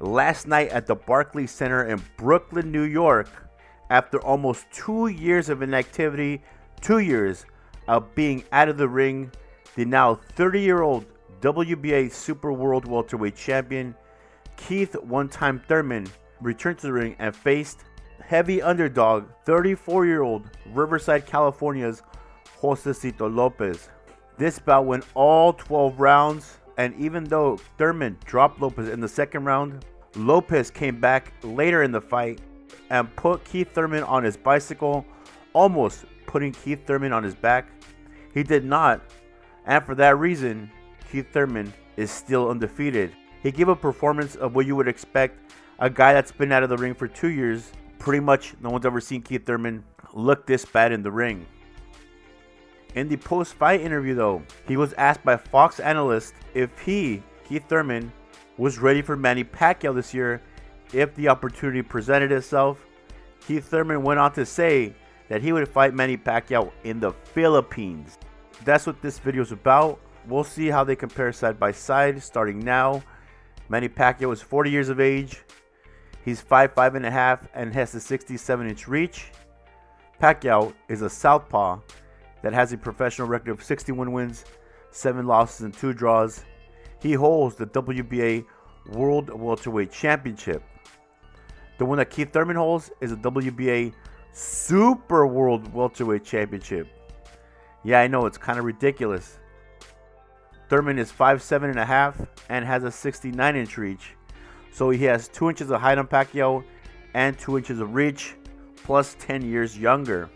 last night at the Barclays Center in Brooklyn, New York, after almost 2 years of inactivity, 2 years of being out of the ring. The now 30-year-old WBA Super World Welterweight Champion Keith one-time Thurman returned to the ring and faced heavy underdog 34-year-old Riverside, California's Josecito Lopez. This bout went all 12 rounds, and even though Thurman dropped Lopez in the second round, Lopez came back later in the fight and put Keith Thurman on his bicycle, almost putting Keith Thurman on his back. He did not, and for that reason, Keith Thurman is still undefeated. He gave a performance of what you would expect a guy that's been out of the ring for 2 years. Pretty much no one's ever seen Keith Thurman look this bad in the ring. In the post-fight interview though, he was asked by Fox analyst if he, Keith Thurman, was ready for Manny Pacquiao this year if the opportunity presented itself. Keith Thurman went on to say that he would fight Manny Pacquiao in the Philippines. That's what this video is about. We'll see how they compare side by side starting now. Manny Pacquiao is 40 years of age. He's 5'5.5" and has a 67-inch reach. Pacquiao is a southpaw that has a professional record of 61 wins, 7 losses, and 2 draws. He holds the WBA World Welterweight Championship. The one that Keith Thurman holds is a WBA Super World Welterweight Championship. Yeah, I know, it's kind of ridiculous. Thurman is 5'7.5" and has a 69-inch reach. So he has 2 inches of height on Pacquiao and 2 inches of reach, plus 10 years younger.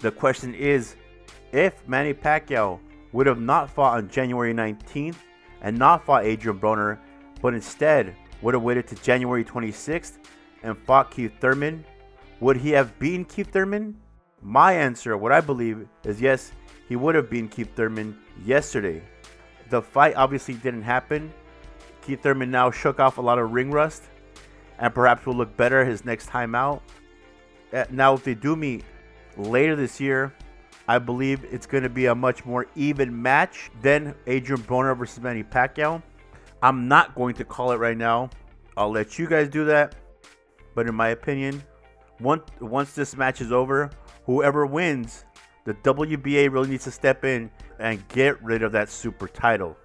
The question is, if Manny Pacquiao would have not fought on January 19th and not fought Adrian Broner, but instead would have waited to January 26th and fought Keith Thurman, would he have beaten Keith Thurman? My answer, what I believe, is yes, he would have beaten Keith Thurman yesterday. The fight obviously didn't happen. Keith Thurman now shook off a lot of ring rust and perhaps will look better his next time out. Now, if they do meet later this year, I believe it's going to be a much more even match than Adrian Broner versus Manny Pacquiao. I'm not going to call it right now. I'll let you guys do that. But in my opinion, once this match is over, whoever wins, the WBA really needs to step in and get rid of that super title.